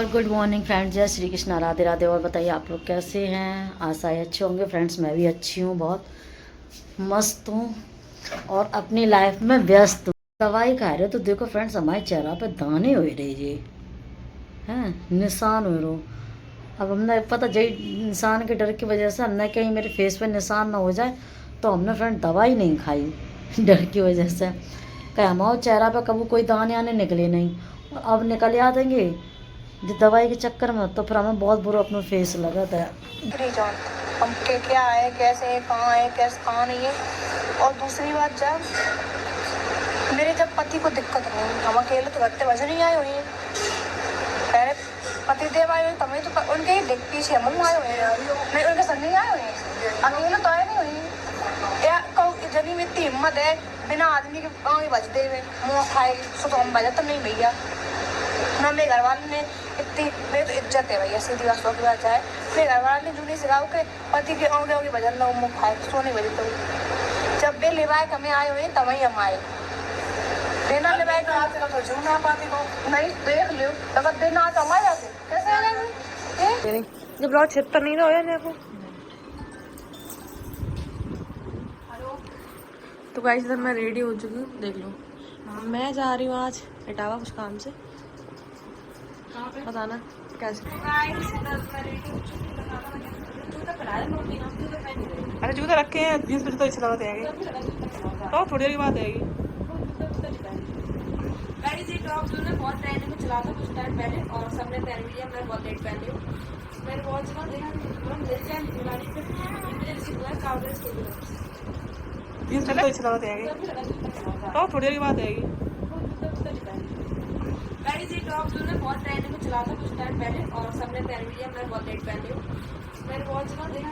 और good morning friends, जय श्री कृष्ण, राधे राधे। और बताइए आप लोग कैसे हैं। आशा है अच्छे होंगे फ्रेंड्स। मैं भी अच्छी हूँ, बहुत मस्त हूँ और अपनी लाइफ में व्यस्त हूँ। दवाई खा रहे हो तो देखो फ्रेंड्स, हमारे चेहरा पे दाने हो रहे ये हैं, निशान हो रहे। अब हमने पता जय निशान के डर की वजह से हमने कहीं मेरे फेस पे निशान ना हो जाए तो हमने फ्रेंड दवाई नहीं खाई डर की वजह से। कहीं हमारे चेहरा पे कभी कोई दाने आने निकले नहीं, और अब निकल आ देंगे जो दवाई के चक्कर में, तो फिर हमें बहुत बुरा अपना फेस लगा था। हम के क्या है, कैसे है, कहाँ है, कैसे कहाँ नहीं है। और दूसरी बात, जब पति को दिक्कत नहीं, हम अकेले तो करते वजह नहीं आए हुए हैं। पहले पति देव आए हुए तभी तो उनके ही दिख पीछे हम आए हुए हैं, नहीं उनके संग नहीं आए हुए हैं, अकेले तो आए नहीं हुई। या जनी में इतनी हिम्मत है बिना आदमी के गाँव बजते हुए मुँह खाए तो हम बजा तो नहीं भैया ना। मेरे घर वाले ने इतनी, मेरी तो इज्जत है भैया, सीधी बात की बात है। मेरे घर वाले ने जूनी सिखाओ के पति के आगे आगे भजन लो, मुँह खाए सो नहीं बजे। तो जब भी लिवाए हमें आए हुए तभी हम आए देना लिवाए तो जूना पाती को नहीं देख लो। अगर देना तो हम आ जाते कैसे आ जाएंगे जब ब्लॉग छितर नहीं रहा मेरे को। तो गाइस इधर मैं रेडी हो चुकी हूँ, देख लो। मैं जा रही हूँ आज इटावा कुछ काम से, बताना कैसे। अरे जूते रखे हैं 20 बजे तो इच्छा लगाते आएगी तो थोड़ी देर की बात आएगी। ये टॉप जो है बहुत ट्रेंड में चला था कुछ टाइम पहले और सबने पहन लिया। मैं बहुत लेट पहन रही हूँ। मैंने वॉच का देखा तो इच्छा लगाते आएगी तो थोड़ी देर की बात आएगी। ये टॉप जो है बहुत ट्रेंड में चला था कुछ टाइम पहले और सबने पहन लिया। मैं बहुत लेट पहन रही हूँ। मैंने वॉच का देखा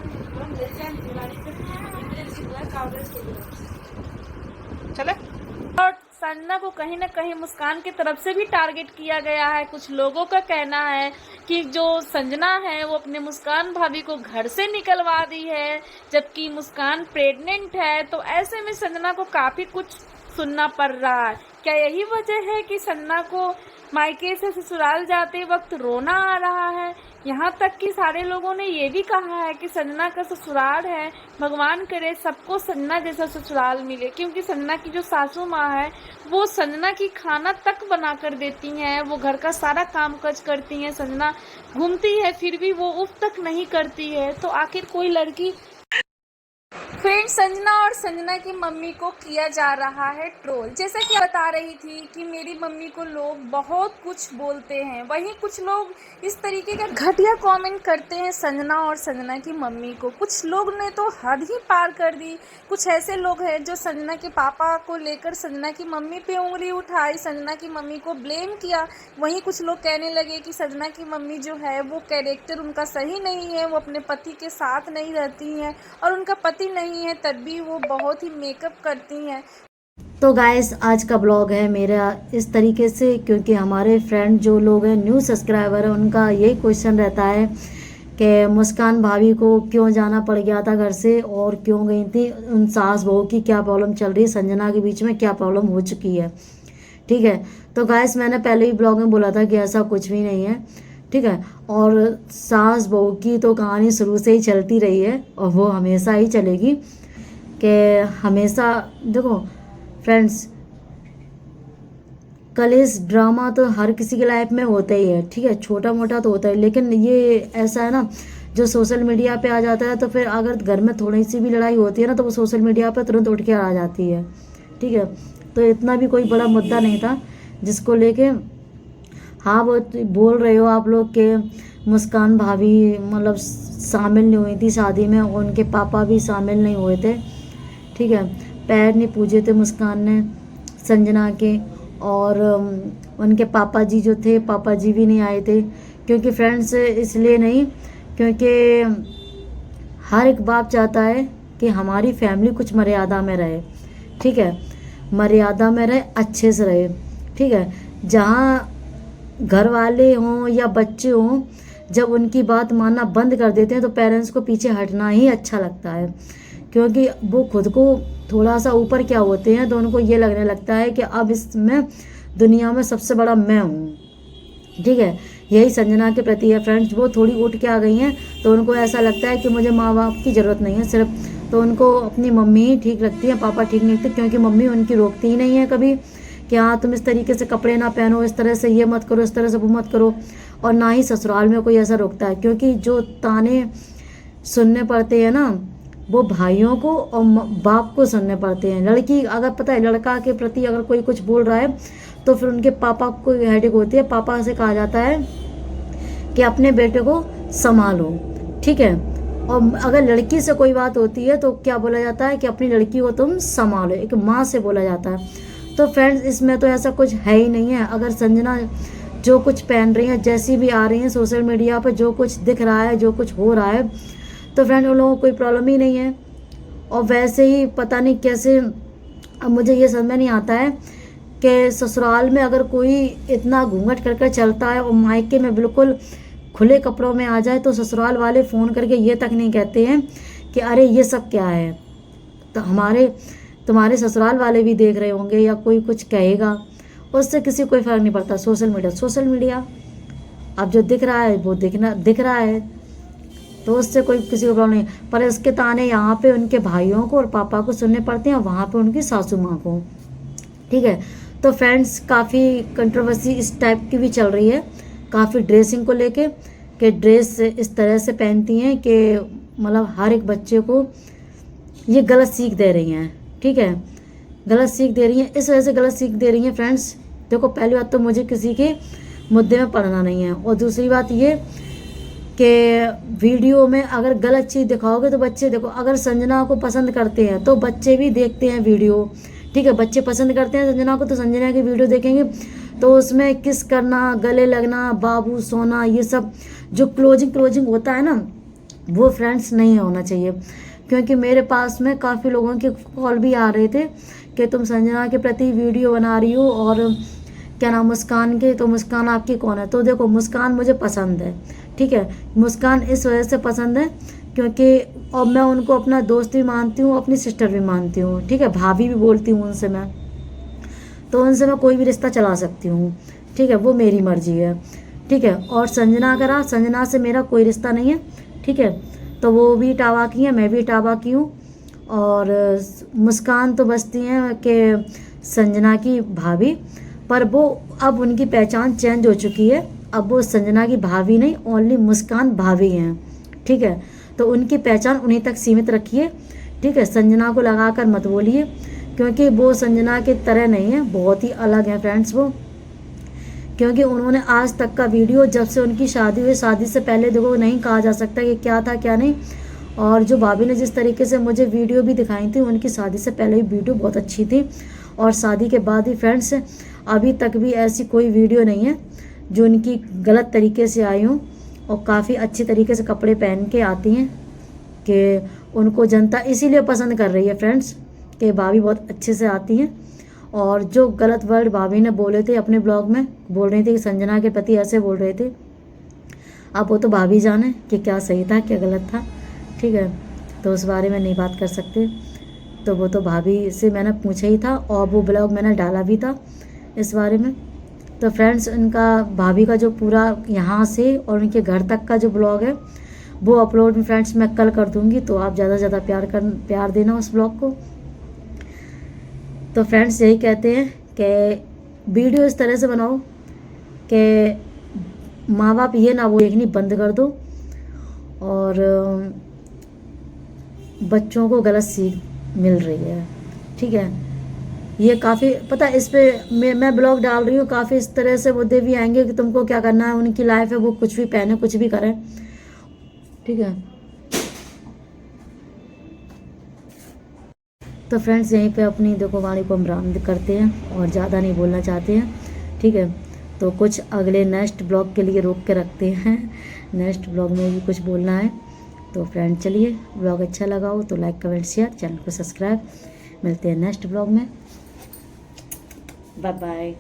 चले। और संजना को कहीं ना कहीं मुस्कान की तरफ से भी टारगेट किया गया है। कुछ लोगों का कहना है कि जो संजना है वो अपने मुस्कान भाभी को घर से निकलवा दी है, जबकि मुस्कान प्रेग्नेंट है। तो ऐसे में संजना को काफी कुछ सुनना पड़ रहा है। क्या यही वजह है कि संजना को मायके से ससुराल जाते वक्त रोना आ रहा है? यहाँ तक कि सारे लोगों ने ये भी कहा है कि संजना का ससुराल है, भगवान करे सबको संजना जैसा ससुराल मिले, क्योंकि संजना की जो सासू माँ है वो संजना की खाना तक बना कर देती हैं, वो घर का सारा काम काज करती हैं। संजना घूमती है फिर भी वो उफ तक नहीं करती है। तो आखिर कोई लड़की फ्रेंड संजना और संजना की मम्मी को किया जा रहा है ट्रोल। जैसा कि बता रही थी कि मेरी मम्मी को लोग बहुत कुछ बोलते हैं, वहीं कुछ लोग इस तरीके का घटिया कमेंट करते हैं संजना और संजना की मम्मी को। कुछ लोग ने तो हद ही पार कर दी। कुछ ऐसे लोग हैं जो संजना के पापा को लेकर संजना की मम्मी पे उंगली उठाई, संजना की मम्मी को ब्लेम किया। वहीं कुछ लोग कहने लगे कि संजना की मम्मी जो है वो कैरेक्टर उनका सही नहीं है, वो अपने पति के साथ नहीं रहती हैं और उनका पति नहीं है तब भी वो बहुत ही मेकअप करती हैं। तो गाइस आज का ब्लॉग है मेरा इस तरीके से, क्योंकि हमारे फ्रेंड जो लोग हैं न्यू सब्सक्राइबर है, उनका यही क्वेश्चन रहता है कि मुस्कान भाभी को क्यों जाना पड़ गया था घर से और क्यों गई थी, उन सास बहू की क्या प्रॉब्लम चल रही है, संजना के बीच में क्या प्रॉब्लम हो चुकी है। ठीक है, तो गाइस मैंने पहले ही ब्लॉग में बोला था कि ऐसा कुछ भी नहीं है। ठीक है, और सास बहू की तो कहानी शुरू से ही चलती रही है और वो हमेशा ही चलेगी। कि हमेशा देखो फ्रेंड्स, कलेश ड्रामा तो हर किसी की लाइफ में होता ही है। ठीक है, छोटा मोटा तो होता है, लेकिन ये ऐसा है ना जो सोशल मीडिया पे आ जाता है, तो फिर अगर घर में थोड़ी सी भी लड़ाई होती है ना तो वो सोशल मीडिया पे तुरंत उठ के आ जाती है। ठीक है, तो इतना भी कोई बड़ा मुद्दा नहीं था जिसको लेके हाँ वो बोल रहे हो आप लोग के मुस्कान भाभी मतलब शामिल नहीं हुई थी शादी में, और उनके पापा भी शामिल नहीं हुए थे। ठीक है, पैर नहीं पूजे थे मुस्कान ने संजना के, और उनके पापा जी जो थे, पापा जी भी नहीं आए थे। क्योंकि फ्रेंड्स इसलिए नहीं, क्योंकि हर एक बाप चाहता है कि हमारी फैमिली कुछ मर्यादा में रहे। ठीक है, मर्यादा में रहे, अच्छे से रहे। ठीक है, जहाँ घर वाले हों या बच्चे हों, जब उनकी बात मानना बंद कर देते हैं तो पेरेंट्स को पीछे हटना ही अच्छा लगता है, क्योंकि वो खुद को थोड़ा सा ऊपर क्या होते हैं तो उनको ये लगने लगता है कि अब इसमें दुनिया में सबसे बड़ा मैं हूँ। ठीक है, यही संजना के प्रति है फ्रेंड्स। वो थोड़ी उठ के आ गई हैं तो उनको ऐसा लगता है कि मुझे माँ बाप की ज़रूरत नहीं है सिर्फ, तो उनको अपनी मम्मी ही ठीक लगती है, पापा ठीक नहीं लगते, क्योंकि मम्मी उनकी रोकती ही नहीं है कभी कि हाँ तुम इस तरीके से कपड़े ना पहनो, इस तरह से ये मत करो, इस तरह से वो मत करो। और ना ही ससुराल में कोई ऐसा रोकता है, क्योंकि जो ताने सुनने पड़ते हैं ना वो भाइयों को और बाप को सुनने पड़ते हैं। लड़की अगर पता है लड़का के प्रति अगर कोई कुछ बोल रहा है तो फिर उनके पापा को हेडेक होती है। पापा से कहा जाता है कि अपने बेटे को संभालो, ठीक है। और अगर लड़की से कोई बात होती है तो क्या बोला जाता है कि अपनी लड़की को तुम संभालो, एक माँ से बोला जाता है। तो फ्रेंड्स इसमें तो ऐसा कुछ है ही नहीं है। अगर संजना जो कुछ पहन रही हैं, जैसी भी आ रही हैं सोशल मीडिया पर, जो कुछ दिख रहा है, जो कुछ हो रहा है, तो फ्रेंड उन लोगों को कोई प्रॉब्लम ही नहीं है। और वैसे ही पता नहीं कैसे, अब मुझे ये समझ में नहीं आता है कि ससुराल में अगर कोई इतना घूंघट कर चलता है और मायके में बिल्कुल खुले कपड़ों में आ जाए तो ससुराल वाले फ़ोन करके ये तक नहीं कहते हैं कि अरे ये सब क्या है। तो तुम्हारे ससुराल वाले भी देख रहे होंगे या कोई कुछ कहेगा, उससे किसी कोई फ़र्क नहीं पड़ता। सोशल मीडिया अब जो दिख रहा है वो दिख रहा है, तो उससे कोई किसी को प्रॉब्लम नहीं। पर इसके ताने यहाँ पे उनके भाइयों को और पापा को सुनने पड़ते हैं, वहाँ पे उनकी सासू माँ को, ठीक है। तो फ्रेंड्स काफ़ी कंट्रोवर्सी इस टाइप की भी चल रही है, काफ़ी ड्रेसिंग को लेके, कि ड्रेस इस तरह से पहनती हैं कि मतलब हर एक बच्चे को ये गलत सीख दे रही हैं, ठीक है। गलत सीख दे रही हैं, इस वजह से गलत सीख दे रही हैं फ्रेंड्स। देखो पहली बात तो मुझे किसी के मुद्दे में पड़ना नहीं है, और दूसरी बात ये कि वीडियो में अगर गलत चीज़ दिखाओगे तो बच्चे, देखो अगर संजना को पसंद करते हैं तो बच्चे भी देखते हैं वीडियो, ठीक है। बच्चे पसंद करते हैं संजना को तो संजना की वीडियो देखेंगे, तो उसमें किस करना, गले लगना, बाबू सोना, ये सब जो क्लोजिंग होता है ना, वो फ्रेंड्स नहीं होना चाहिए। क्योंकि मेरे पास में काफ़ी लोगों के कॉल भी आ रहे थे कि तुम संजना के प्रति वीडियो बना रही हो और क्या नाम मुस्कान के, तो मुस्कान आपकी कौन है। तो देखो मुस्कान मुझे पसंद है, ठीक है। मुस्कान इस वजह से पसंद है क्योंकि और मैं उनको अपना दोस्त भी मानती हूँ, अपनी सिस्टर भी मानती हूँ, ठीक है। भाभी भी बोलती हूँ उनसे मैं, तो उनसे मैं कोई भी रिश्ता चला सकती हूँ, ठीक है। वो मेरी मर्जी है, ठीक है। और संजना से मेरा कोई रिश्ता नहीं है, ठीक है। तो वो भी इटावा की है, मैं भी इटावा की हूँ। और मुस्कान तो बसती हैं कि संजना की भाभी, पर वो अब उनकी पहचान चेंज हो चुकी है। अब वो संजना की भाभी नहीं, ओनली मुस्कान भाभी हैं, ठीक है। तो उनकी पहचान उन्हीं तक सीमित रखिए, ठीक है। संजना को लगा कर मत बोलिए, क्योंकि वो संजना की तरह नहीं है, बहुत ही अलग है फ्रेंड्स वो। क्योंकि उन्होंने आज तक का वीडियो, जब से उनकी शादी हुई, शादी से पहले देखो नहीं कहा जा सकता कि क्या था क्या नहीं। और जो भाभी ने जिस तरीके से मुझे वीडियो भी दिखाई थी, उनकी शादी से पहले भी वीडियो बहुत अच्छी थी, और शादी के बाद ही फ्रेंड्स अभी तक भी ऐसी कोई वीडियो नहीं है जो उनकी गलत तरीके से आई हूँ। और काफ़ी अच्छी तरीके से कपड़े पहन के आती हैं कि उनको जनता इसीलिए पसंद कर रही है फ्रेंड्स, कि भाभी बहुत अच्छे से आती हैं। और जो गलत वर्ड भाभी ने बोले थे अपने ब्लॉग में, बोल रही थी कि संजना के प्रति ऐसे बोल रहे थे, अब वो तो भाभी जाने कि क्या सही था क्या गलत था, ठीक है। तो उस बारे में नहीं बात कर सकते, तो वो तो भाभी से मैंने पूछा ही था, और वो ब्लॉग मैंने डाला भी था इस बारे में। तो फ्रेंड्स उनका भाभी का जो पूरा यहाँ से और उनके घर तक का जो ब्लॉग है वो अपलोड फ्रेंड्स मैं कल कर दूँगी, तो आप ज़्यादा से ज़्यादा प्यार देना उस ब्लॉग को। तो फ्रेंड्स यही कहते हैं कि वीडियो इस तरह से बनाओ कि माँ बाप ये ना वो देखनी बंद कर दो, और बच्चों को गलत सीख मिल रही है, ठीक है। ये काफ़ी पता इस पे मैं ब्लॉग डाल रही हूँ, काफ़ी इस तरह से मुद्दे भी आएंगे कि तुमको क्या करना है, उनकी लाइफ है, वो कुछ भी पहने कुछ भी करें, ठीक है। तो फ्रेंड्स यहीं पे अपनी देखो वाणी को हम बंद करते हैं और ज़्यादा नहीं बोलना चाहते हैं, ठीक है। तो कुछ अगले नेक्स्ट ब्लॉग के लिए रोक के रखते हैं, नेक्स्ट ब्लॉग में भी कुछ बोलना है। तो फ्रेंड चलिए, ब्लॉग अच्छा लगा हो तो लाइक कमेंट शेयर, चैनल को सब्सक्राइब। मिलते हैं नेक्स्ट ब्लॉग में, बाय बाय।